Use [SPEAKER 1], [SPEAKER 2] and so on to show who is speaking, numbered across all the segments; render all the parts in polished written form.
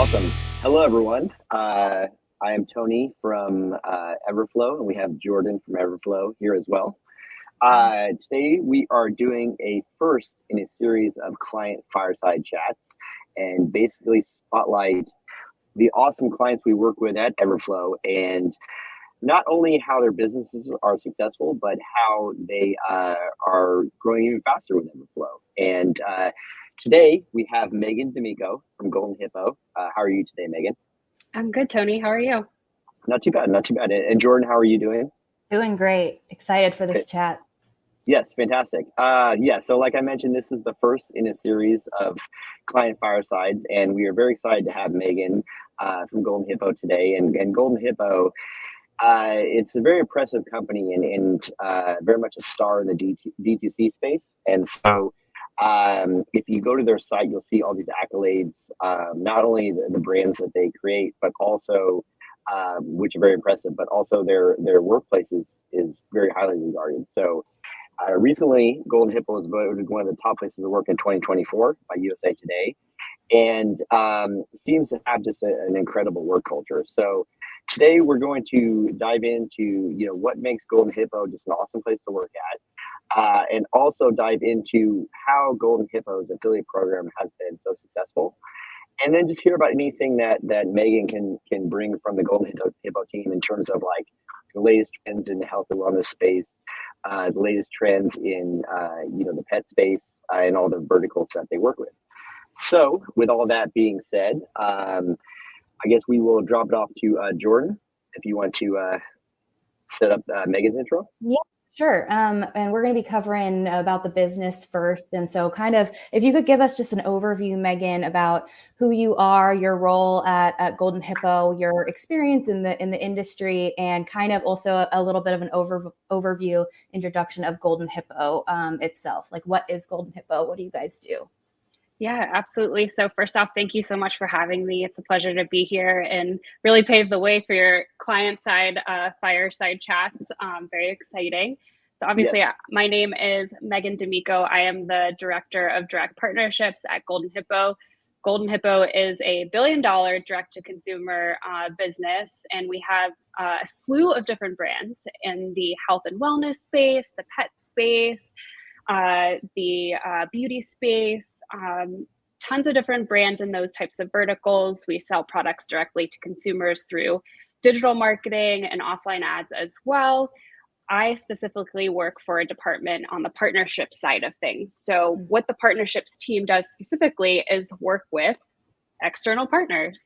[SPEAKER 1] Awesome. Hello, everyone. I am Tony from Everflow, and we have Jordan from Everflow here as well. Today, we are doing a first in a series of client fireside chats and basically spotlight the awesome clients we work with at Everflow and not only how their businesses are successful, but how they are growing even faster with Everflow. And today we have Megan D'Amico from Golden Hippo. How are you today, Megan?
[SPEAKER 2] I'm good, Tony. How are you?
[SPEAKER 1] Not too bad, not too bad. And Jordan, how are you doing?
[SPEAKER 3] Doing great. Excited for this chat.
[SPEAKER 1] Yes, fantastic. So like I mentioned, this is the first in a series of client firesides, and we are very excited to have Megan from Golden Hippo today. And Golden Hippo, it's a very impressive company and very much a star in the D2C space. And so if you go to their site, you'll see all these accolades, not only the brands that they create, but also, which are very impressive, but also their workplace is very highly regarded. So recently, Golden Hippo was voted one of the top places to work in 2024 by USA Today, and seems to have just an incredible work culture. So today we're going to dive into what makes Golden Hippo just an awesome place to work at, and also dive into how Golden Hippo's affiliate program has been so successful, and then just hear about anything that Megan can bring from the Golden Hippo team in terms of like the latest trends in the health and wellness space, the latest trends in the pet space, and all the verticals that they work with. So with all that being said, I guess we will drop it off to Jordan if you want to set up Megan's intro.
[SPEAKER 3] Yeah, sure. And we're going to be covering about the business first. And so kind of, if you could give us just an overview, Megan, about who you are, your role at Golden Hippo, your experience in the industry, and kind of also a little bit of an overview introduction of Golden Hippo itself. Like, what is Golden Hippo? What do you guys do?
[SPEAKER 2] Yeah, absolutely. So first off, thank you so much for having me. It's a pleasure to be here and really pave the way for your client side fireside chats. Very exciting. So obviously, yes. My name is Megan D'Amico. I am the Director of Direct Partnerships at Golden Hippo. Golden Hippo is a $1 billion direct-to-consumer business, and we have a slew of different brands in the health and wellness space, the pet space, the beauty space, tons of different brands in those types of verticals. We sell products directly to consumers through digital marketing and offline ads as well. I specifically work for a department on the partnership side of things. So what the partnerships team does specifically is work with external partners.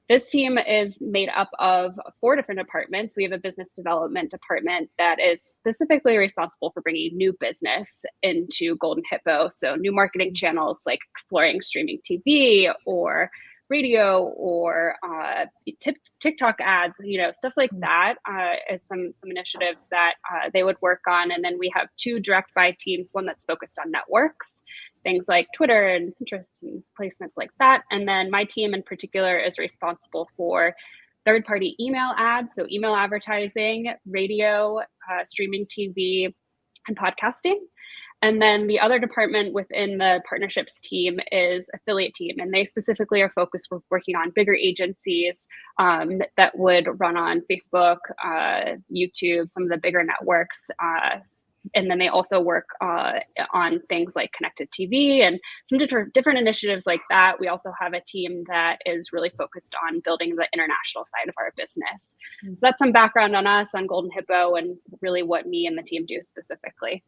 [SPEAKER 2] This team is made up of 4 different departments. We have a business development department that is specifically responsible for bringing new business into Golden Hippo. So new marketing channels like exploring streaming TV or radio or TikTok ads, stuff like that is some initiatives that they would work on. And then we have 2 direct buy teams, one that's focused on networks, things like Twitter and Pinterest and placements like that. And then my team in particular is responsible for third-party email ads, so email advertising, radio, streaming TV, and podcasting. And then the other department within the partnerships team is affiliate team. And they specifically are focused with working on bigger agencies that would run on Facebook, YouTube, some of the bigger networks. And then they also work on things like connected TV and some different initiatives like that. We also have a team that is really focused on building the international side of our business. So that's some background on us, on Golden Hippo, and really what me and the team do specifically.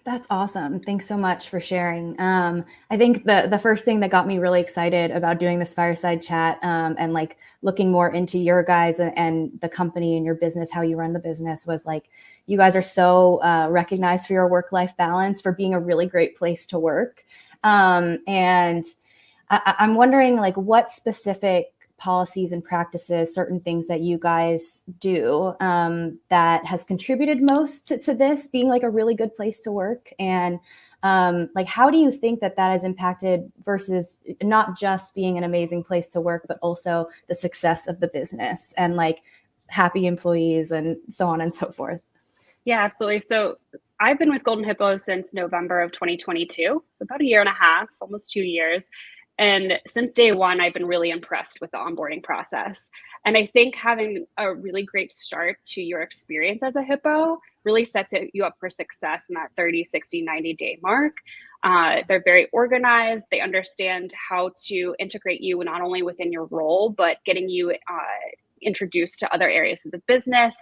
[SPEAKER 3] That's awesome. Thanks so much for sharing. I think the first thing that got me really excited about doing this fireside chat and like looking more into your guys and the company and your business, how you run the business, was like, you guys are so recognized for your work-life balance, for being a really great place to work. And I'm wondering, like, what specific policies and practices, certain things that you guys do that has contributed most to this being like a really good place to work? And like, how do you think that has impacted versus not just being an amazing place to work, but also the success of the business and like happy employees and so on and so forth?
[SPEAKER 2] Yeah, absolutely. So I've been with Golden Hippo since November of 2022, so about 1.5 years, almost 2 years. And since day one, I've been really impressed with the onboarding process. And I think having a really great start to your experience as a Hippo really sets you up for success in that 30, 60, 90-day mark. They're very organized. They understand how to integrate you not only within your role, but getting you introduced to other areas of the business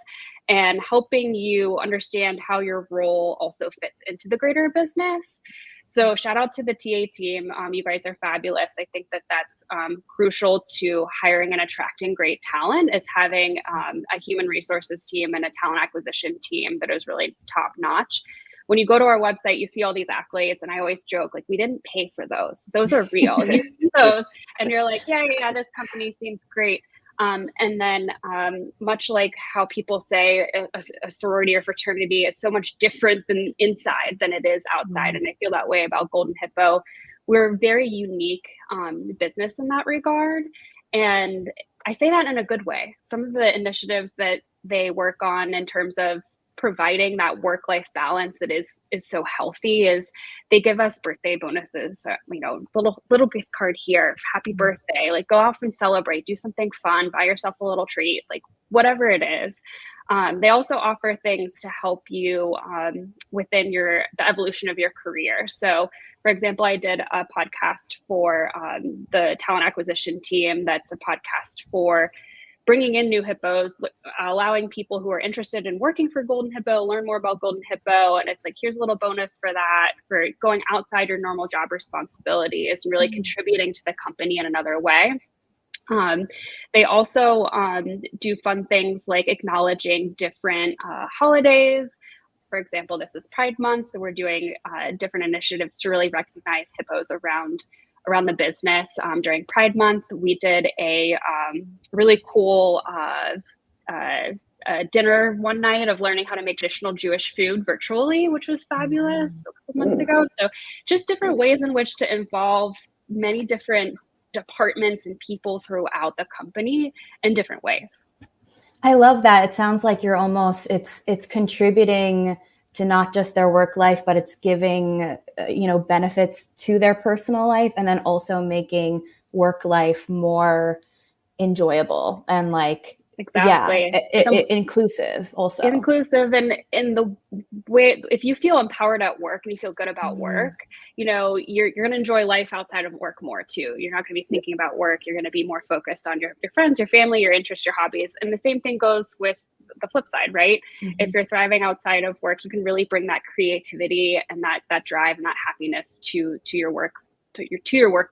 [SPEAKER 2] and helping you understand how your role also fits into the greater business. So shout out to the TA team. You guys are fabulous. I think that that's crucial to hiring and attracting great talent, is having a human resources team and a talent acquisition team that is really top notch. When you go to our website, you see all these accolades, and I always joke, like, we didn't pay for those. Those are real. You see those and you're like, yeah, this company seems great. And then much like how people say a sorority or fraternity, it's so much different than inside than it is outside. And I feel that way about Golden Hippo. We're a very unique business in that regard. And I say that in a good way. Some of the initiatives that they work on in terms of providing that work-life balance that is so healthy is they give us birthday bonuses, little gift card here, happy birthday, like go off and celebrate, do something fun, buy yourself a little treat, like whatever it is. They also offer things to help you within the evolution of your career. So for example, I did a podcast for the talent acquisition team. That's a podcast for bringing in new hippos, allowing people who are interested in working for Golden Hippo, learn more about Golden Hippo. And it's like, here's a little bonus for that, for going outside your normal job responsibilities and really contributing to the company in another way. They also do fun things like acknowledging different holidays. For example, this is Pride Month, so we're doing different initiatives to really recognize hippos around the business. During Pride Month, we did a really cool dinner one night of learning how to make traditional Jewish food virtually, which was fabulous a couple months ago. So just different ways in which to involve many different departments and people throughout the company in different ways.
[SPEAKER 3] I love that. It sounds like you're almost, it's contributing to not just their work life, but it's giving, benefits to their personal life, and then also making work life more enjoyable and inclusive also.
[SPEAKER 2] Inclusive, and in the way, if you feel empowered at work and you feel good about work, you're going to enjoy life outside of work more too. You're not going to be thinking about work. You're going to be more focused on your friends, your family, your interests, your hobbies. And the same thing goes with the flip side, right? If you're thriving outside of work, you can really bring that creativity and that drive and that happiness to your work, to your work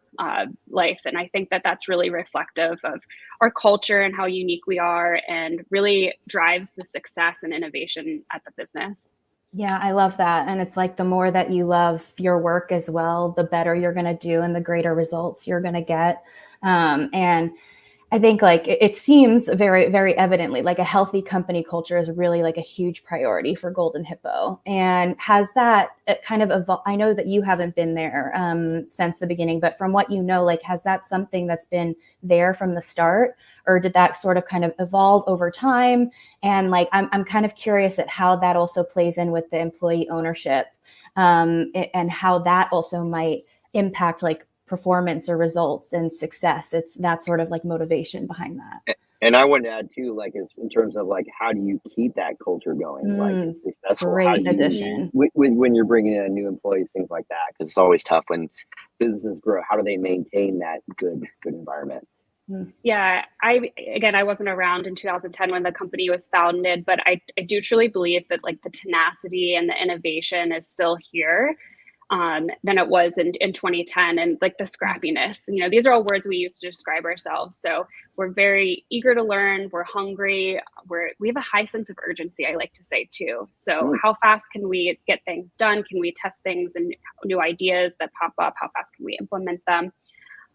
[SPEAKER 2] life. And I think that that's really reflective of our culture and how unique we are, and really drives the success and innovation at the business.
[SPEAKER 3] Yeah, I love that. And it's like, the more that you love your work as well, the better you're going to do and the greater results you're going to get. And I think it seems very, very evidently like a healthy company culture is really like a huge priority for Golden Hippo. And has that kind of evolved? I know that you haven't been there since the beginning, but from what you know, has that something that's been there from the start, or did that sort of kind of evolve over time? And I'm kind of curious at how that also plays in with the employee ownership and how that also might impact performance or results and success. It's that sort of motivation behind that.
[SPEAKER 1] And I wanted to add too, in terms of how do you keep that culture going, successful?
[SPEAKER 3] Great addition.
[SPEAKER 1] When you're bringing in new employees, things like that, because it's always tough when businesses grow. How do they maintain that good environment?
[SPEAKER 2] Yeah, I wasn't around in 2010 when the company was founded, but I do truly believe that the tenacity and the innovation is still here than it was in 2010, and the scrappiness. These are all words we use to describe ourselves. So we're very eager to learn. We're hungry. We have a high sense of urgency, I like to say too. So how fast can we get things done? Can we test things and new ideas that pop up? How fast can we implement them?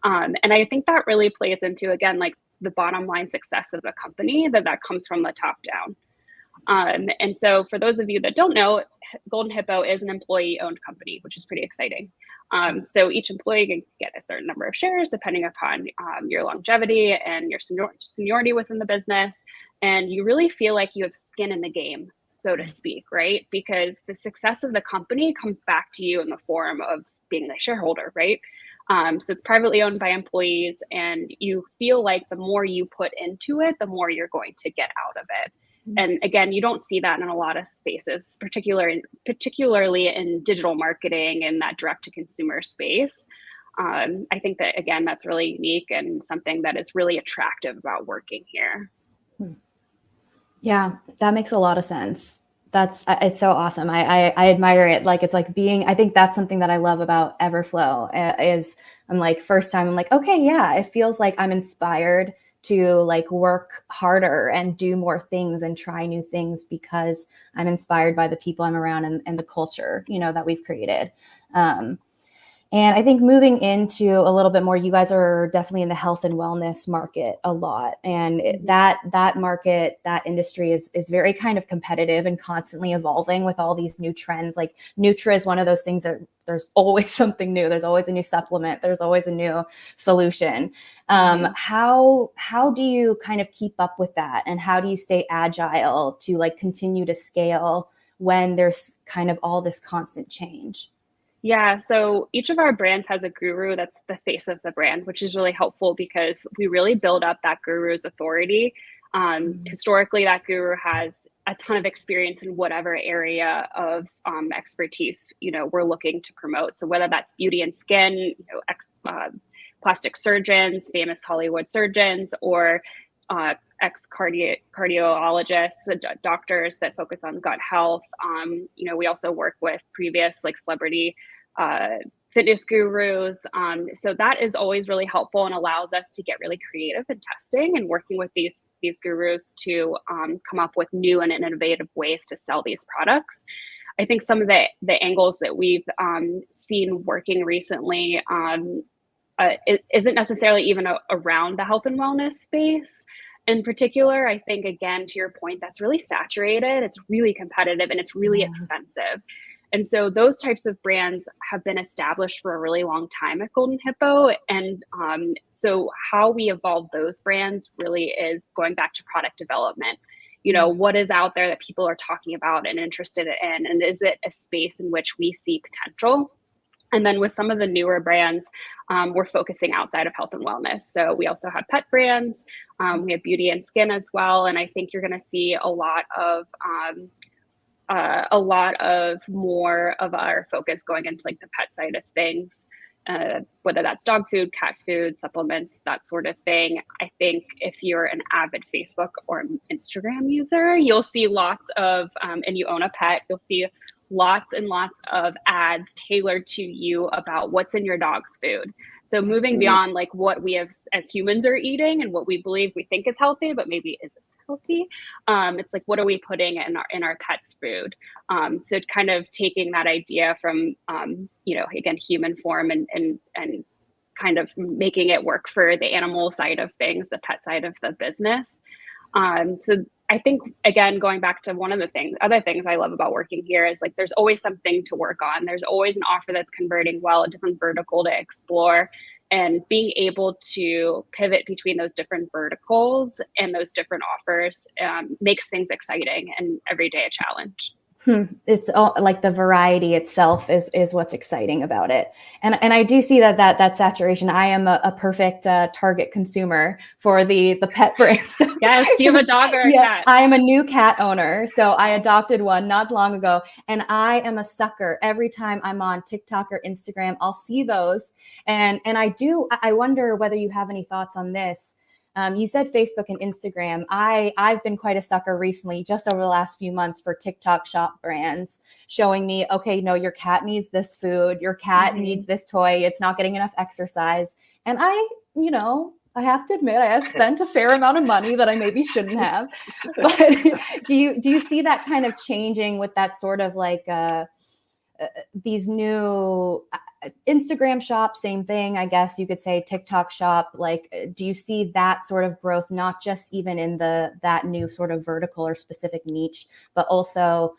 [SPEAKER 2] And I think that really plays into, again, the bottom line success of the company, that comes from the top down. And so for those of you that don't know, Golden Hippo is an employee-owned company, which is pretty exciting. So each employee can get a certain number of shares depending upon your longevity and your seniority within the business. And you really feel like you have skin in the game, so to speak, right? Because the success of the company comes back to you in the form of being the shareholder, right? So it's privately owned by employees, and you feel like the more you put into it, the more you're going to get out of it. And again, you don't see that in a lot of spaces, particularly in digital marketing and that direct to consumer space. I think that, again, that's really unique and something that is really attractive about working here.
[SPEAKER 3] Yeah, that makes a lot of sense. It's so awesome. I admire it. Like, it's like being, I think that's something that I love about Everflow is I'm like, first time I'm like, okay, yeah, it feels like I'm inspired to like work harder and do more things and try new things because I'm inspired by the people I'm around and the culture, you know, that we've created. And I think moving into a little bit more, you guys are definitely in the health and wellness market a lot. And that market, that industry is very kind of competitive and constantly evolving with all these new trends. Like Nutra is one of those things that there's always something new. There's always a new supplement. There's always a new solution. How do you kind of keep up with that? And how do you stay agile to like continue to scale when there's kind of all this constant change?
[SPEAKER 2] Yeah, so each of our brands has a guru that's the face of the brand, which is really helpful because we really build up that guru's authority. Historically, that guru has a ton of experience in whatever area of expertise, you know, we're looking to promote. So whether that's beauty and skin, you know, plastic surgeons, famous Hollywood surgeons, or cardiologists, doctors that focus on gut health. You know, we also work with previous like celebrity fitness gurus. So that is always really helpful and allows us to get really creative in testing and working with these gurus to come up with new and innovative ways to sell these products. I think some of the angles that we've seen working recently it isn't necessarily even around the health and wellness space. In particular, I think, again, to your point, that's really saturated, it's really competitive, and it's really expensive. And so those types of brands have been established for a really long time at Golden Hippo. And so how we evolve those brands really is going back to product development. You know, what is out there that people are talking about and interested in? And is it a space in which we see potential? And then with some of the newer brands, we're focusing outside of health and wellness. So we also have pet brands. We have beauty and skin as well. And I think you're going to see a lot of more of our focus going into like the pet side of things, whether that's dog food, cat food, supplements, that sort of thing. I think if you're an avid Facebook or Instagram user, you'll see lots of, and you own a pet, you'll see lots and lots of ads tailored to you about what's in your dog's food. So moving beyond like what we have as humans are eating and what we believe we think is healthy, but maybe isn't healthy. It's like, what are we putting in our pets' food? So kind of taking that idea from, you know, again, human form and kind of making it work for the animal side of things, the pet side of the business. So I think, again, going back to one of the other things I love about working here is like, there's always something to work on. There's always an offer that's converting well, a different vertical to explore, and being able to pivot between those different verticals and those different offers makes things exciting and every day a challenge.
[SPEAKER 3] It's all like the variety itself is what's exciting about it. And I do see that saturation. I am a perfect target consumer for the pet brands.
[SPEAKER 2] Yes. Do you have a dog or a cat?
[SPEAKER 3] I am a new cat owner. So I adopted one not long ago, and I am a sucker. Every time I'm on TikTok or Instagram, I'll see those. And I wonder whether you have any thoughts on this. You said Facebook and Instagram. I've been quite a sucker recently, just over the last few months, for TikTok shop brands showing me, okay, no, your cat needs this food. Your cat needs this toy. It's not getting enough exercise. And I have to admit, I have spent a fair amount of money that I maybe shouldn't have. But do you see that kind of changing with that sort of like these new Instagram shop, same thing, I guess you could say, TikTok shop? Like, do you see that sort of growth, not just even in that new sort of vertical or specific niche, but also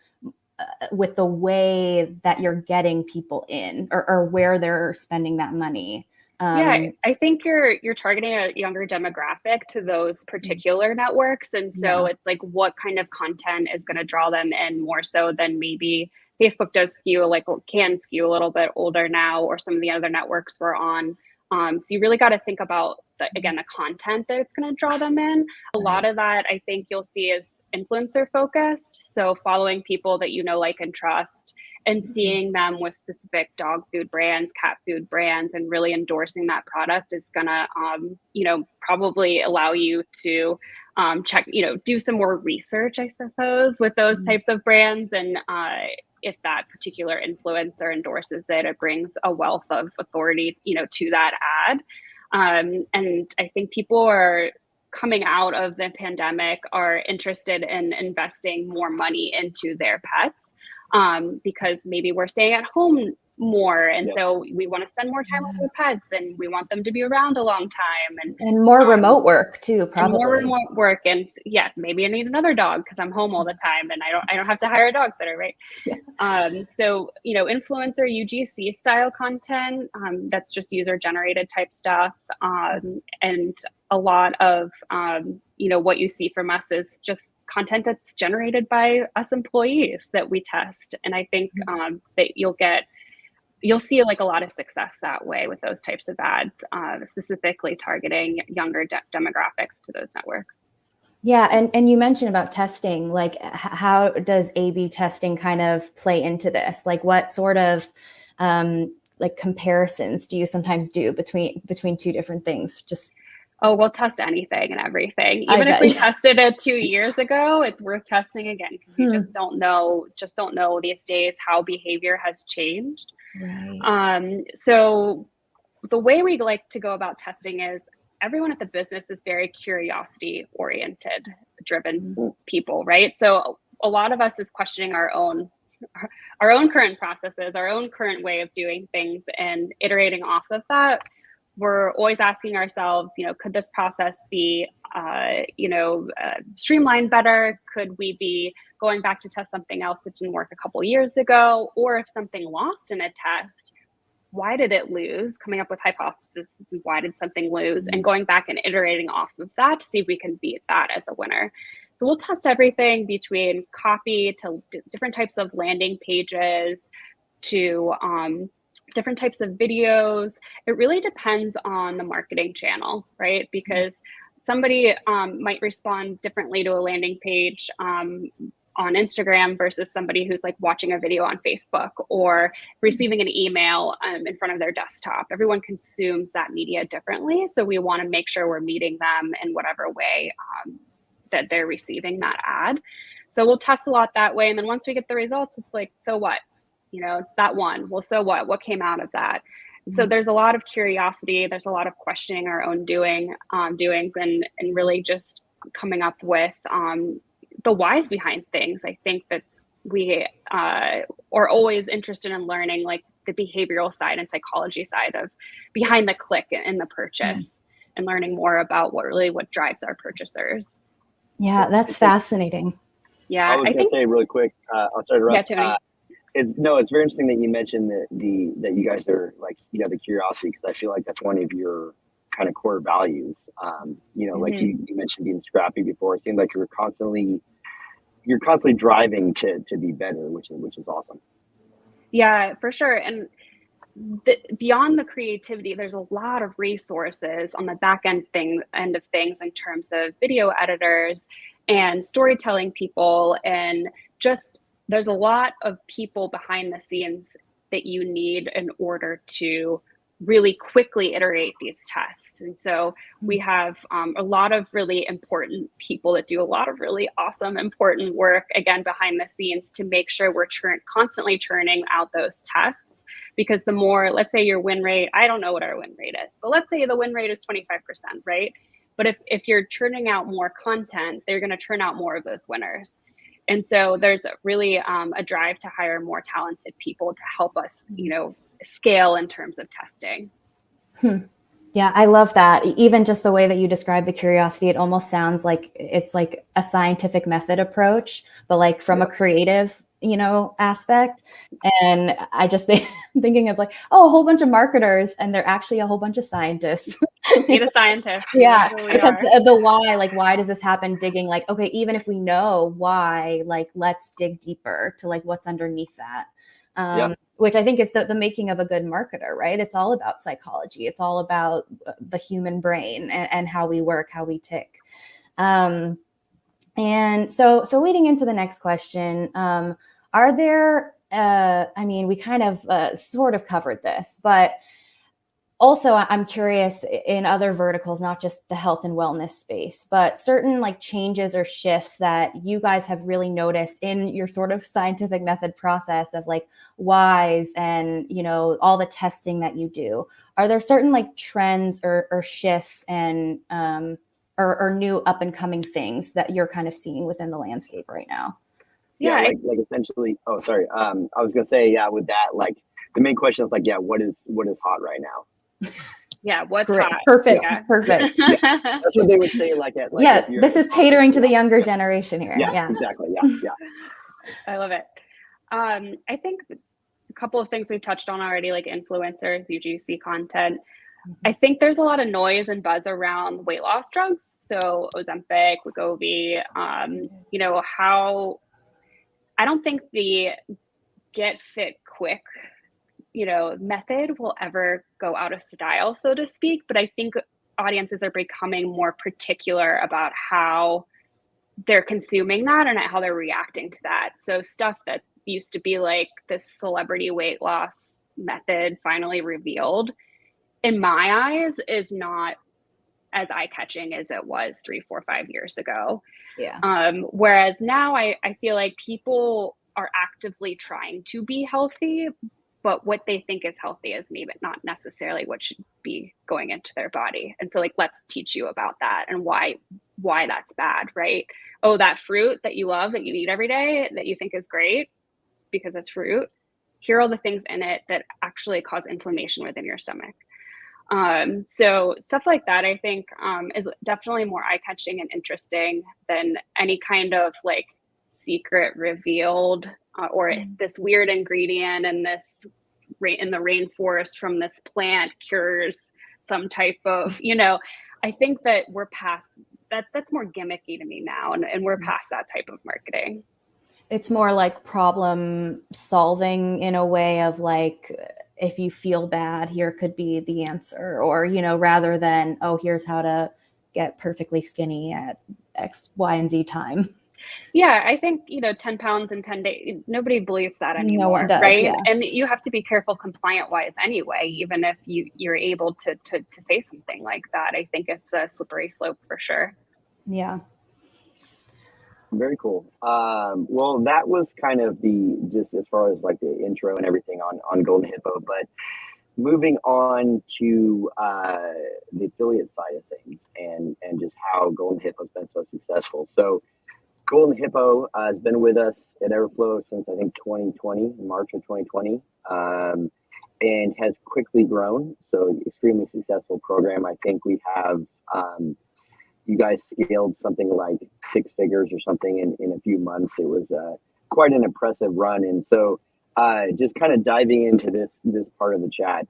[SPEAKER 3] with the way that you're getting people in or where they're spending that money?
[SPEAKER 2] Yeah, I think you're targeting a younger demographic to those particular networks. And so it's like, what kind of content is going to draw them in more so than maybe Facebook does can skew a little bit older now, or some of the other networks we're on. So you really got to think about the content that's going to draw them in. A lot of that I think you'll see is influencer focused. So following people that you know, like, and trust, and seeing them with specific dog food brands, cat food brands, and really endorsing that product is going to, probably allow you to check, do some more research, I suppose, with those types of brands. And if that particular influencer endorses it, it brings a wealth of authority, to that ad. And I think people are coming out of the pandemic are interested in investing more money into their pets, because maybe we're staying at home more. And so we want to spend more time with our pets, and we want them to be around a long time. And
[SPEAKER 3] more remote work too, probably.
[SPEAKER 2] And more remote work. And maybe I need another dog because I'm home all the time and I don't have to hire a dog sitter, right? Yeah. So, influencer UGC style content, that's just user generated type stuff. And a lot of, what you see from us is just content that's generated by us employees that we test. And I think that you'll see like a lot of success that way with those types of ads, specifically targeting younger demographics to those networks.
[SPEAKER 3] Yeah. And you mentioned about testing, like how does A/B testing kind of play into this? Like what sort of like comparisons do you sometimes do between two different things?
[SPEAKER 2] We'll test anything and everything. Even if we tested it 2 years ago, it's worth testing again because you just don't know these days how behavior has changed. Right. So the way we like to go about testing is everyone at the business is very curiosity oriented, driven people, right? So a lot of us is questioning our own current processes, our own current way of doing things, and iterating off of that. We're always asking ourselves, could this process be, streamlined better? Could we be going back to test something else that didn't work a couple years ago? Or if something lost in a test, why did it lose? Coming up with hypotheses, why did something lose? And going back and iterating off of that to see if we can beat that as a winner. So we'll test everything between copy to different types of landing pages to different types of videos. It really depends on the marketing channel, right? Because somebody might respond differently to a landing page on Instagram versus somebody who's like watching a video on Facebook or receiving an email in front of their desktop. Everyone consumes that media differently. So we want to make sure we're meeting them in whatever way that they're receiving that ad. So we'll test a lot that way. And then once we get the results, it's like, so what? That one. Well, so what? What came out of that? So there's a lot of curiosity. There's a lot of questioning our own doings and really just coming up with the whys behind things. I think that we are always interested in learning like the behavioral side and psychology side of behind the click and the purchase and learning more about what drives our purchasers.
[SPEAKER 3] Yeah, that's fascinating.
[SPEAKER 1] Yeah, I was going to say really quick, I'll start interrupt.
[SPEAKER 2] Yeah, Tony.
[SPEAKER 1] It's very interesting that you mentioned that you guys are like, the curiosity, because I feel like that's one of your kind of core values. Like you mentioned being scrappy before. It seems like you're constantly driving to be better, which is awesome.
[SPEAKER 2] Yeah, for sure. And beyond the creativity, there's a lot of resources on the back end of things in terms of video editors and storytelling people, and just there's a lot of people behind the scenes that you need in order to really quickly iterate these tests. And so we have a lot of really important people that do a lot of really awesome, important work, again, behind the scenes to make sure we're constantly churning out those tests. Because the more, let's say your win rate, I don't know what our win rate is, but let's say the win rate is 25%, right? But if you're churning out more content, they're going to churn out more of those winners. And so there's really a drive to hire more talented people to help us, scale in terms of testing.
[SPEAKER 3] Yeah, I love that. Even just the way that you describe the curiosity, it almost sounds like it's like a scientific method approach, but like from a creative, aspect. And I just thinking of like, oh, a whole bunch of marketers, and they're actually a whole bunch of scientists.
[SPEAKER 2] Data scientists.
[SPEAKER 3] Yeah,
[SPEAKER 2] Really
[SPEAKER 3] because
[SPEAKER 2] are.
[SPEAKER 3] the why, like, why does this happen? Digging, like, okay, even if we know why, like, let's dig deeper to like what's underneath that. Which I think is the making of a good marketer, right? It's all about psychology. It's all about the human brain and how we work, how we tick. And so leading into the next question, are there, I mean, we kind of sort of covered this, but also I'm curious in other verticals, not just the health and wellness space, but certain like changes or shifts that you guys have really noticed in your sort of scientific method process of like whys and, all the testing that you do. Are there certain like trends or shifts and, or new up and coming things that you're kind of seeing within the landscape right now?
[SPEAKER 1] Yeah, like essentially. Oh, sorry. I was gonna say, yeah, with that, like the main question is like, yeah, what is hot right now?
[SPEAKER 2] Yeah, what's
[SPEAKER 3] Great.
[SPEAKER 2] hot?
[SPEAKER 3] Perfect.
[SPEAKER 2] Yeah.
[SPEAKER 3] Perfect.
[SPEAKER 1] Yeah. That's what they would say. Like at like.
[SPEAKER 3] Yeah, this is catering to the younger generation here.
[SPEAKER 1] Yeah, exactly. Yeah.
[SPEAKER 2] I love it. I think a couple of things we've touched on already, like influencers, UGC content. I think there's a lot of noise and buzz around weight loss drugs. So Ozempic, Wegovy, how I don't think the get fit quick, method will ever go out of style, so to speak. But I think audiences are becoming more particular about how they're consuming that and how they're reacting to that. So stuff that used to be like this celebrity weight loss method finally revealed, in my eyes, is not as eye-catching as it was 3, 4, 5 years ago.
[SPEAKER 3] Yeah.
[SPEAKER 2] Whereas now I feel like people are actively trying to be healthy, but what they think is healthy is maybe not necessarily what should be going into their body. And so like, let's teach you about that and why that's bad, right? Oh, that fruit that you love, that you eat every day, that you think is great because it's fruit. Here are all the things in it that actually cause inflammation within your stomach. So stuff like that, I think, is definitely more eye-catching and interesting than any kind of like secret revealed or this weird ingredient and this in the rainforest from this plant cures some type of, I think that we're past that. That's more gimmicky to me now. And we're past that type of marketing.
[SPEAKER 3] It's more like problem solving in a way of like, if you feel bad, here could be the answer, or, rather than, oh, here's how to get perfectly skinny at X, Y, and Z time.
[SPEAKER 2] Yeah, I think, 10 pounds in 10 days, nobody believes that anymore,
[SPEAKER 3] no one does,
[SPEAKER 2] right?
[SPEAKER 3] Yeah.
[SPEAKER 2] And you have to be careful compliant wise anyway, even if you're able to say something like that. I think it's a slippery slope for sure.
[SPEAKER 3] Yeah.
[SPEAKER 1] Very cool. Well, that was kind of just as far as like the intro and everything on Golden Hippo, but moving on to the affiliate side of things and just how Golden Hippo's been so successful. So Golden Hippo has been with us at Everflow since I think 2020, March of 2020, and has quickly grown. So extremely successful program. I think we have you guys scaled something like 6 figures or something in a few months. It was quite an impressive run. And so just kind of diving into this part of the chat,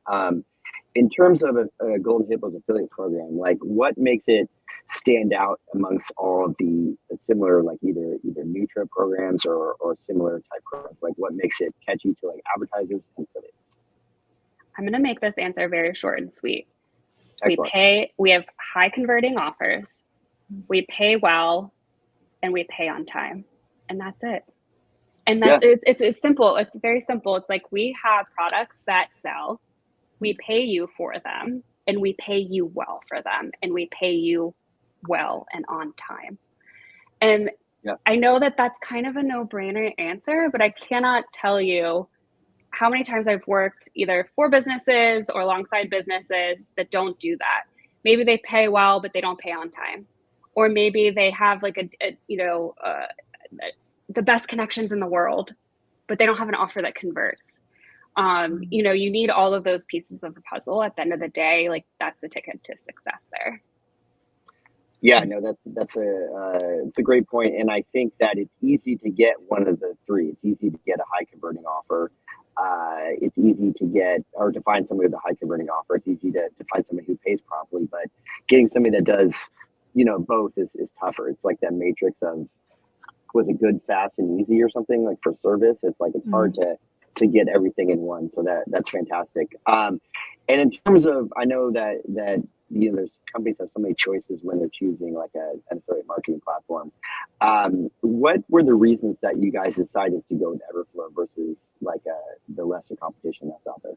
[SPEAKER 1] in terms of a Golden Hippo's affiliate program, like what makes it stand out amongst all of the similar, like either Nutra programs or similar type programs? Like what makes it catchy to like advertisers and affiliates?
[SPEAKER 2] I'm going to make this answer very short and sweet.
[SPEAKER 1] Excellent.
[SPEAKER 2] We have high converting offers. We pay well, and we pay on time, and that's it. And that's it's simple. It's very simple. It's like we have products that sell. We pay you for them, and we pay you well for them, and we pay you well and on time. And I know that that's kind of a no-brainer answer, but I cannot tell you how many times I've worked either for businesses or alongside businesses that don't do that. Maybe they pay well, but they don't pay on time. Or maybe they have like the best connections in the world, but they don't have an offer that converts. You need all of those pieces of the puzzle at the end of the day. Like that's the ticket to success there.
[SPEAKER 1] Yeah, no, it's a great point, and I think that it's easy to get one of the three. It's easy to get a high converting offer. It's easy to get or to find somebody with a high converting offer. It's easy to find somebody who pays promptly, but getting somebody that does, both is tougher. It's like that matrix of was it good, fast, and easy or something like for service. It's like it's hard to get everything in one. So that's fantastic. And in terms of, I know that there's companies have so many choices when they're choosing like an affiliate marketing platform. What were the reasons that you guys decided to go with Everflow versus like the lesser competition that's out there?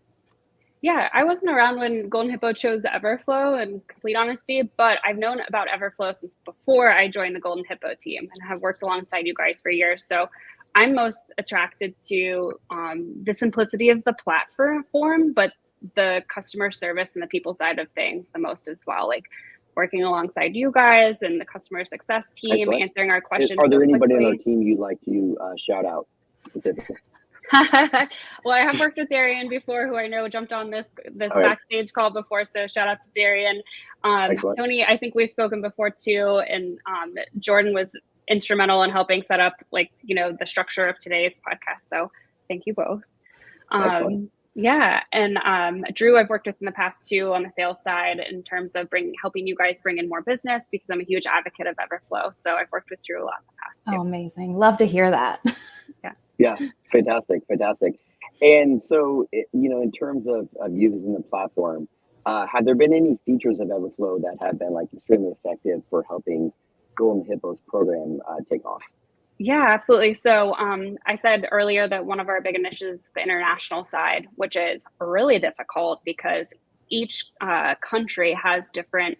[SPEAKER 2] Yeah, I wasn't around when Golden Hippo chose Everflow, in complete honesty, but I've known about Everflow since before I joined the Golden Hippo team and have worked alongside you guys for years. So I'm most attracted to the simplicity of the platform, but the customer service and the people side of things the most as well. Like working alongside you guys and the customer success team,
[SPEAKER 1] Excellent.
[SPEAKER 2] answering our questions.
[SPEAKER 1] Are there
[SPEAKER 2] so
[SPEAKER 1] anybody on
[SPEAKER 2] quickly.
[SPEAKER 1] our team you'd like to shout out specifically?
[SPEAKER 2] Well, I have worked with Darian before, who I know jumped on this
[SPEAKER 1] right.
[SPEAKER 2] backstage call before. So shout out to Darian. Tony, I think we've spoken before too. And Jordan was instrumental in helping set up the structure of today's podcast. So thank you both. Yeah. And Drew, I've worked with in the past too on the sales side in terms of helping you guys bring in more business, because I'm a huge advocate of Everflow. So I've worked with Drew a lot in the past too.
[SPEAKER 3] Oh, amazing. Love to hear that.
[SPEAKER 1] Yeah, fantastic. And so, in terms of using the platform, have there been any features of Everflow that have been like extremely effective for helping Golden Hippo's program take off?
[SPEAKER 2] Yeah, absolutely. So I said earlier that one of our big initiatives is the international side, which is really difficult because each country has different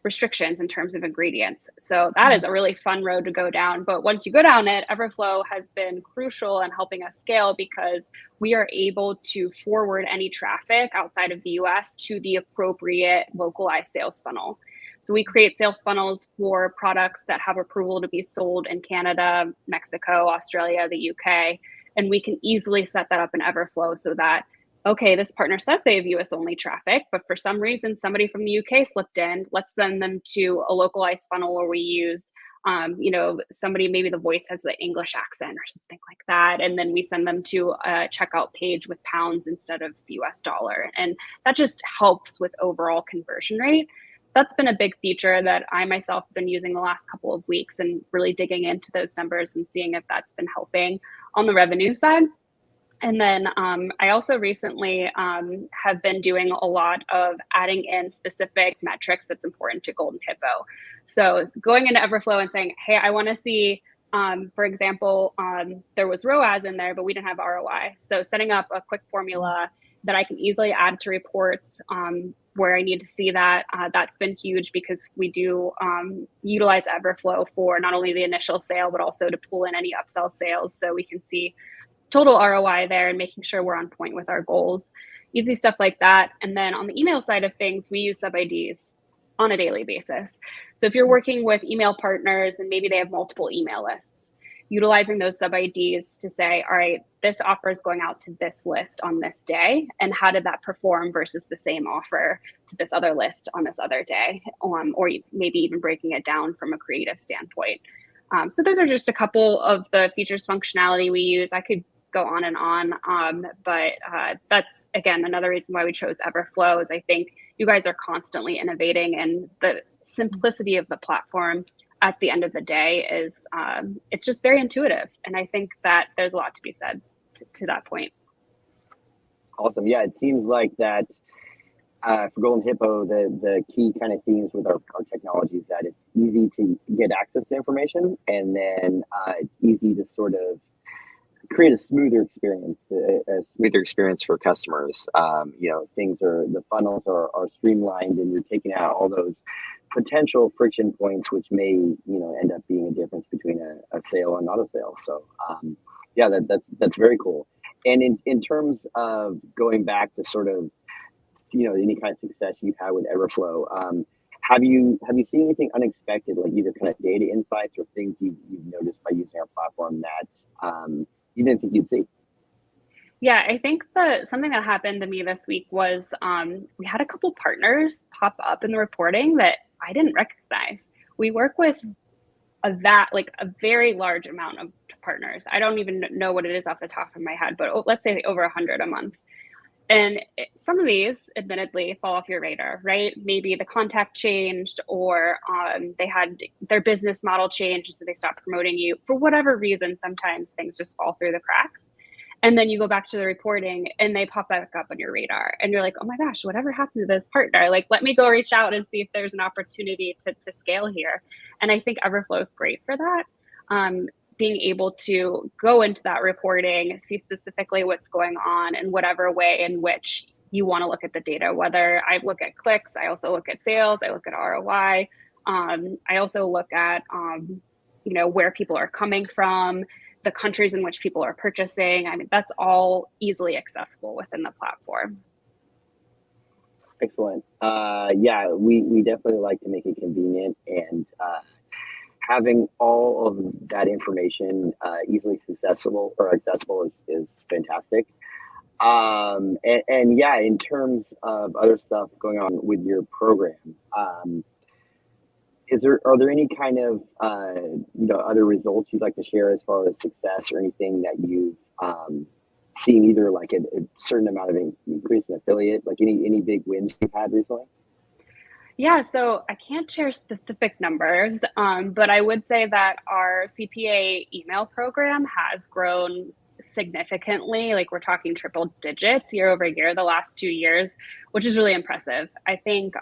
[SPEAKER 2] restrictions in terms of ingredients. So that is a really fun road to go down. But once you go down it, Everflow has been crucial in helping us scale because we are able to forward any traffic outside of the US to the appropriate localized sales funnel. So we create sales funnels for products that have approval to be sold in Canada, Mexico, Australia, the UK, and we can easily set that up in Everflow so that okay, this partner says they have US only traffic, but for some reason, somebody from the UK slipped in. Let's send them to a localized funnel where we use, somebody, maybe the voice has the English accent or something like that. And then we send them to a checkout page with pounds instead of the US dollar. And that just helps with overall conversion rate. That's been a big feature that I myself have been using the last couple of weeks and really digging into those numbers and seeing if that's been helping on the revenue side. And then I also recently have been doing a lot of adding in specific metrics that's important to Golden Hippo. So going into Everflow and saying, hey, I want to see, for example, there was ROAS in there, but we didn't have ROI. So setting up a quick formula that I can easily add to reports where I need to see that, that's been huge because we do utilize Everflow for not only the initial sale, but also to pull in any upsell sales so we can see total ROI there and making sure we're on point with our goals, easy stuff like that. And then on the email side of things, we use sub IDs on a daily basis. So if you're working with email partners and maybe they have multiple email lists, utilizing those sub IDs to say, all right, this offer is going out to this list on this day. And how did that perform versus the same offer to this other list on this other day? Or maybe even breaking it down from a creative standpoint. So those are just a couple of the features functionality we use. I could go on and on. But that's, again, another reason why we chose Everflow is I think you guys are constantly innovating, and the simplicity of the platform at the end of the day is it's just very intuitive. And I think that there's a lot to be said to that point.
[SPEAKER 1] Awesome. Yeah, it seems like that for Golden Hippo, the key kind of themes with our technology is that it's easy to get access to information, and then it's easy to sort of create a smoother experience for customers. The funnels are streamlined, and you're taking out all those potential friction points, which may end up being a difference between a sale and not a sale. So that's very cool. And in terms of going back to sort of any kind of success you've had with Everflow, have you seen anything unexpected, like either kind of data insights or things you've noticed by using our platform that you didn't think you'd see?
[SPEAKER 2] Yeah, I think something that happened to me this week was we had a couple partners pop up in the reporting that I didn't recognize. we work with a very large amount of partners. I don't even know what it is off the top of my head, but let's say over 100 a month. And some of these, admittedly, fall off your radar, right? Maybe the contact changed, or they had their business model changed, so they stopped promoting you. For whatever reason, sometimes things just fall through the cracks. And then you go back to the reporting and they pop back up on your radar. And you're like, oh my gosh, whatever happened to this partner? Like, let me go reach out and see if there's an opportunity to scale here. And I think Everflow is great for that. Being able to go into that reporting, see specifically what's going on in whatever way in which you want to look at the data, whether I look at clicks, I also look at sales, I look at ROI. I also look at, where people are coming from, the countries in which people are purchasing. I mean, that's all easily accessible within the platform.
[SPEAKER 1] Excellent. Yeah, we definitely like to make it convenient, and having all of that information easily accessible is fantastic. And yeah, in terms of other stuff going on with your program, are there any kind of other results you'd like to share as far as success, or anything that you've seen, either like a certain amount of increase in affiliate, like any big wins you've had recently?
[SPEAKER 2] Yeah, so I can't share specific numbers, but I would say that our CPA email program has grown significantly. Like, we're talking triple digits year over year the last 2 years, which is really impressive. I think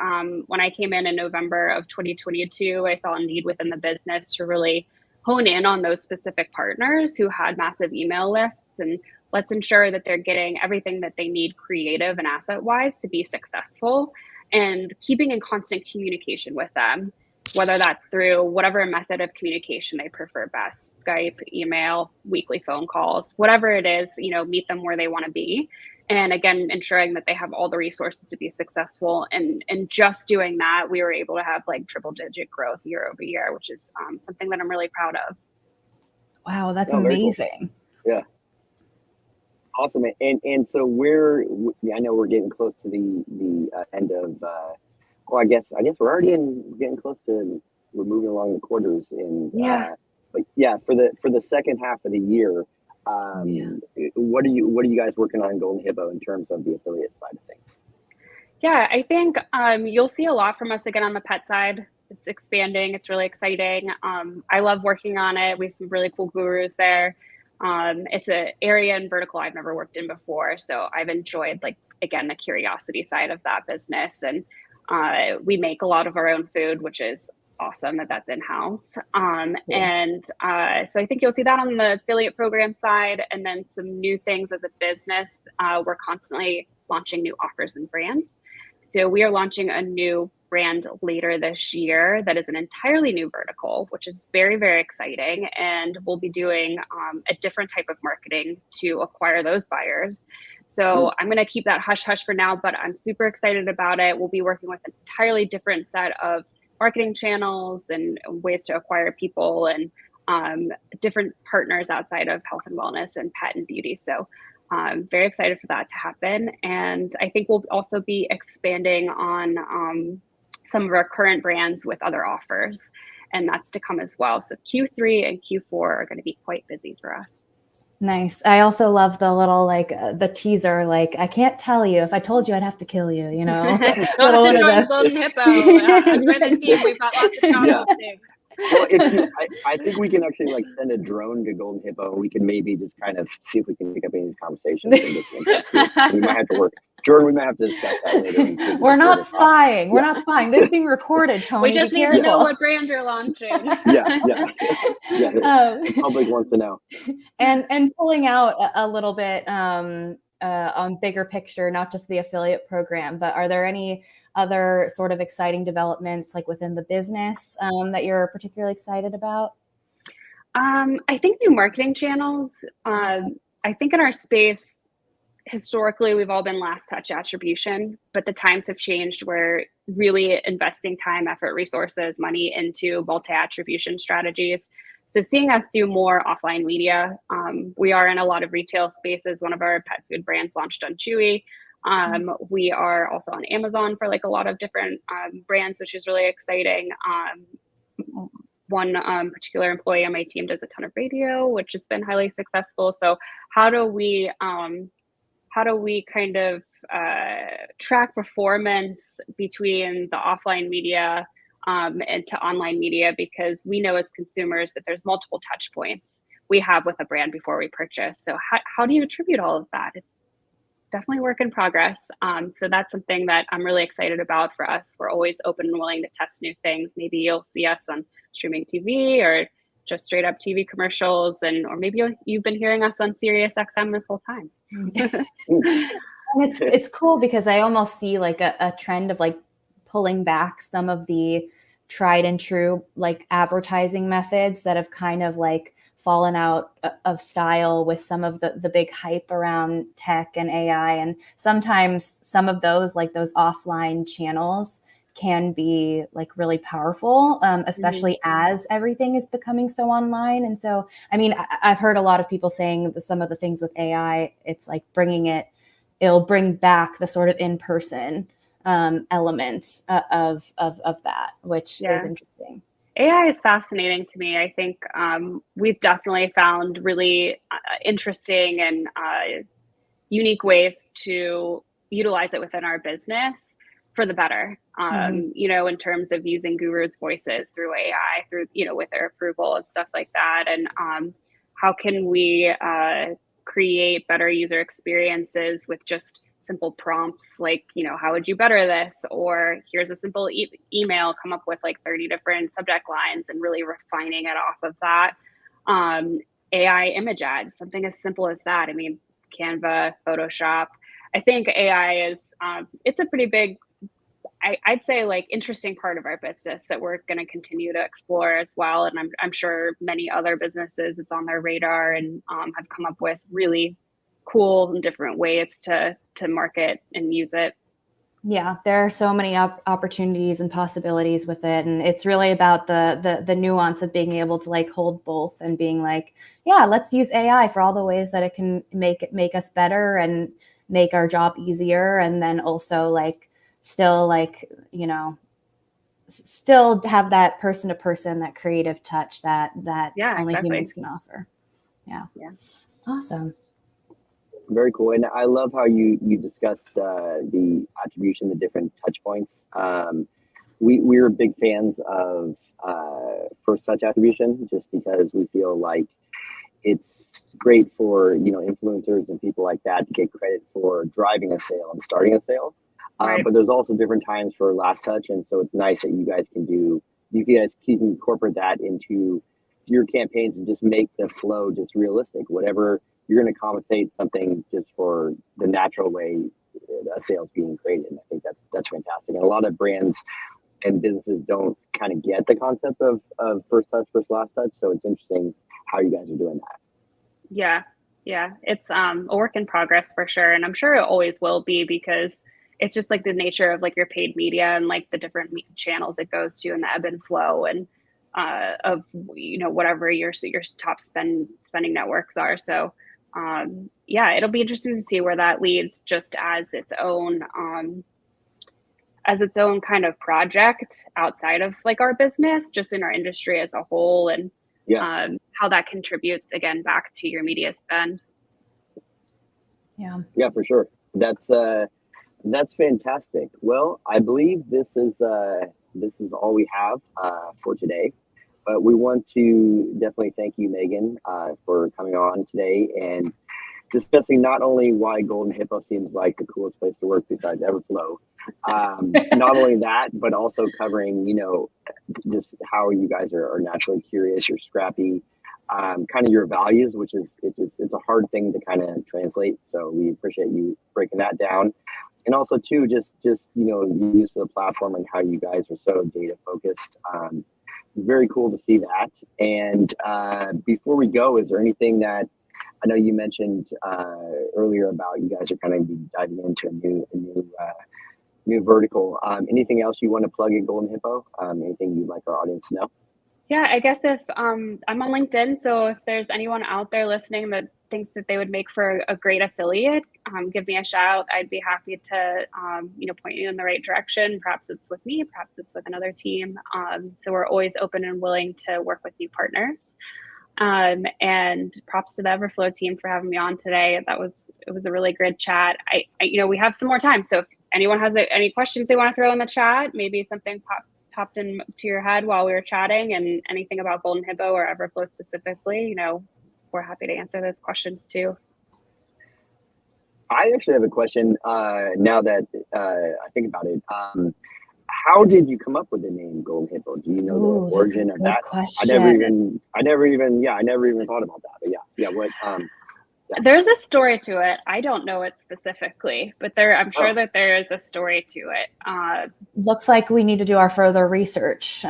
[SPEAKER 2] when I came in November of 2022, I saw a need within the business to really hone in on those specific partners who had massive email lists, and let's ensure that they're getting everything that they need creative and asset-wise to be successful, and keeping in constant communication with them, whether that's through whatever method of communication they prefer best, Skype, email, weekly phone calls, whatever it is, meet them where they want to be. And again, ensuring that they have all the resources to be successful. And just doing that, we were able to have like triple digit growth year over year, which is something that I'm really proud of.
[SPEAKER 3] Wow, that's amazing.
[SPEAKER 1] Cool. Yeah. Awesome. And so I know we're getting close to the end of, I guess we're already getting close to, we're moving along the quarters but yeah, for the second half of the year, what are you guys working on in Golden Hippo in terms of the affiliate side of things?
[SPEAKER 2] Yeah, I think you'll see a lot from us again on the pet side. It's expanding. It's really exciting. I love working on it. We have some really cool gurus there. It's an area and vertical I've never worked in before. So I've enjoyed, again, the curiosity side of that business. And we make a lot of our own food, which is awesome that's in-house. And so I think you'll see that on the affiliate program side, and then some new things as a business. We're constantly launching new offers and brands. So we are launching a new brand later this year that is an entirely new vertical, which is very, very exciting. And we'll be doing a different type of marketing to acquire those buyers. So I'm going to keep that hush hush for now, but I'm super excited about it. We'll be working with an entirely different set of marketing channels and ways to acquire people, and different partners outside of health and wellness and pet and beauty. So I'm very excited for that to happen. And I think we'll also be expanding on some of our current brands with other offers, and that's to come as well. So Q3 and Q4 are going to be quite busy for us.
[SPEAKER 3] Nice. I also love the little, the teaser, I can't tell you. If I told you, I'd have to kill you,
[SPEAKER 2] Don't have to join Golden Hippo. I'm with the team. We've got lots of job things.
[SPEAKER 1] Well, I think we can actually send a drone to Golden Hippo. We can maybe just kind of see if we can pick up any of these conversations. We might have to work. Jordan, we might have to discuss that later.
[SPEAKER 3] We're not spying. We're not spying. This is being recorded, Tony.
[SPEAKER 2] We just need to know what brand you're launching.
[SPEAKER 1] The public wants to know.
[SPEAKER 3] And pulling out a little bit on bigger picture, not just the affiliate program, but are there any other sort of exciting developments within the business that you're particularly excited about?
[SPEAKER 2] I think new marketing channels. I think in our space, historically, we've all been last touch attribution, but the times have changed where really investing time, effort, resources, money into multi-attribution strategies. So seeing us do more offline media, we are in a lot of retail spaces. One of our pet food brands launched on Chewy. We are also on Amazon for a lot of different brands, which is really exciting. one particular employee on my team does a ton of radio, which has been highly successful. So how do we kind of track performance between the offline media and to online media? Because we know as consumers that there's multiple touch points we have with a brand before we purchase. So how do you attribute all of that? It's definitely work in progress. So that's something that I'm really excited about for us. We're always open and willing to test new things. Maybe you'll see us on streaming TV or just straight up TV commercials, or maybe you've been hearing us on Sirius XM this whole time.
[SPEAKER 3] And it's cool because I almost see like a trend of like pulling back some of the tried and true like advertising methods that have kind of like fallen out of style with some of the big hype around tech and AI. And sometimes some of those, like those offline channels, can be like really powerful, especially as everything is becoming so online. And so, I mean, I've heard a lot of people saying that some of the things with AI, it's like it'll bring back the sort of in-person element of that, which is interesting.
[SPEAKER 2] AI is fascinating to me. I think we've definitely found really interesting and unique ways to utilize it within our business for the better. In terms of using gurus' voices through AI, with their approval and stuff like that. And how can we create better user experiences with just simple prompts like, how would you better this? Or here's a simple email, come up with like 30 different subject lines and really refining it off of that. AI image ads, something as simple as that. I mean, Canva, Photoshop. I think AI is, it's a pretty big, I'd say like interesting part of our business that we're going to continue to explore as well. And I'm sure many other businesses, it's on their radar and have come up with really cool and different ways to market and use it.
[SPEAKER 3] Yeah, there are so many opportunities and possibilities with it. And it's really about the nuance of being able to like hold both and being like, yeah, let's use AI for all the ways that it can make us better and make our job easier. And then also like still like, still have that person to person, that creative touch that only humans can offer. Yeah. Awesome.
[SPEAKER 1] Very cool. And I love how you discussed the attribution, the different touch points. We're big fans of first touch attribution just because we feel like it's great for, influencers and people like that to get credit for driving a sale and starting a sale. But there's also different times for last touch. And so it's nice that you guys can incorporate that into your campaigns and just make the flow just realistic. Whatever you're going to compensate something just for the natural way a sale is being created. And I think that's fantastic. And a lot of brands and businesses don't kind of get the concept of first touch versus last touch. So it's interesting how you guys are doing that.
[SPEAKER 2] Yeah. It's a work in progress for sure. And I'm sure it always will be because it's just like the nature of like your paid media and like the different channels it goes to and the ebb and flow and of, whatever your top spending networks are. So it'll be interesting to see where that leads just as its own kind of project outside of like our business, just in our industry as a whole, and how that contributes again back to your media spend.
[SPEAKER 3] Yeah,
[SPEAKER 1] for sure. That's fantastic. Well, I believe this is all we have for today. But we want to definitely thank you, Megan, for coming on today and discussing not only why Golden Hippo seems like the coolest place to work besides Everflow, not only that, but also covering, just how you guys are naturally curious, you're scrappy, kind of your values, which is it's a hard thing to kind of translate. So we appreciate you breaking that down. And also too, just your use of the platform and how you guys are so data focused. Very cool to see that. And before we go, is there anything that I know you mentioned earlier about you guys are kind of diving into a new vertical? Anything else you want to plug in Golden Hippo? Anything you'd like our audience to know?
[SPEAKER 2] Yeah, I guess if I'm on LinkedIn, so if there's anyone out there listening that thinks that they would make for a great affiliate, give me a shout. I'd be happy to, point you in the right direction. Perhaps it's with me, perhaps it's with another team. So we're always open and willing to work with new partners. And props to the Everflow team for having me on today. It was a really good chat. We have some more time. So if anyone has any questions they want to throw in the chat, maybe something popped into your head while we were chatting, and anything about Golden Hippo or Everflow specifically, we're happy to answer those questions too.
[SPEAKER 1] I actually have a question now that I think about it. How did you come up with the name Golden Hippo? Do you know the origin of that?
[SPEAKER 3] Question.
[SPEAKER 1] I never even thought about that. But yeah. What?
[SPEAKER 2] There's a story to it. I don't know it specifically, but I'm sure that there is a story to it.
[SPEAKER 3] Looks like we need to do our further research.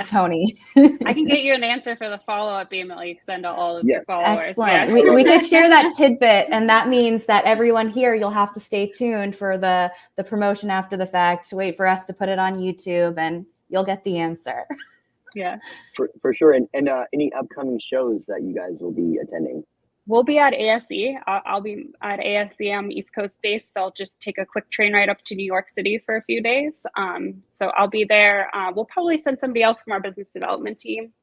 [SPEAKER 3] Tony.
[SPEAKER 2] I can get you an answer for the follow-up email you can send to all of your followers.
[SPEAKER 3] Excellent. Yeah. We could share that tidbit, and that means that everyone here, you'll have to stay tuned for the promotion after the fact. Wait for us to put it on YouTube, and you'll get the answer.
[SPEAKER 2] Yeah,
[SPEAKER 1] for sure. And any upcoming shows that you guys will be attending?
[SPEAKER 2] We'll be at ASE. I'll be at ASE. I'm East Coast based. So I'll just take a quick train ride up to New York City for a few days. So I'll be there. We'll probably send somebody else from our business development team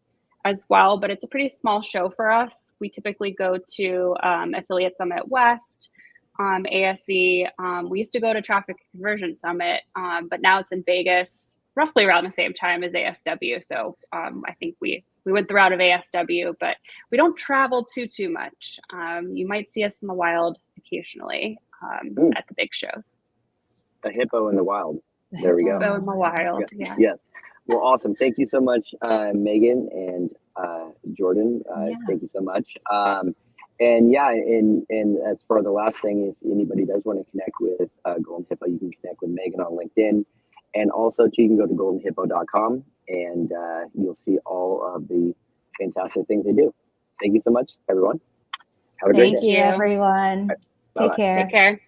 [SPEAKER 2] as well, but it's a pretty small show for us. We typically go to Affiliate Summit West, ASE. We used to go to Traffic Conversion Summit, but now it's in Vegas, roughly around the same time as ASW. So I think we went the route of ASW, but we don't travel too much. You might see us in the wild occasionally at the big shows.
[SPEAKER 1] A hippo in the wild. There we go.
[SPEAKER 2] Hippo in the wild. Yeah.
[SPEAKER 1] Yes. Well, awesome. Thank you so much, Megan and Jordan. Thank you so much. And as for the last thing, if anybody does want to connect with Golden Hippo, you can connect with Megan on LinkedIn. And also, too, you can go to goldenhippo.com and you'll see all of the fantastic things they do. Thank you so much, everyone. Have a great day.
[SPEAKER 3] Thank you, everyone.
[SPEAKER 1] Right.
[SPEAKER 3] Take care.
[SPEAKER 2] Take care.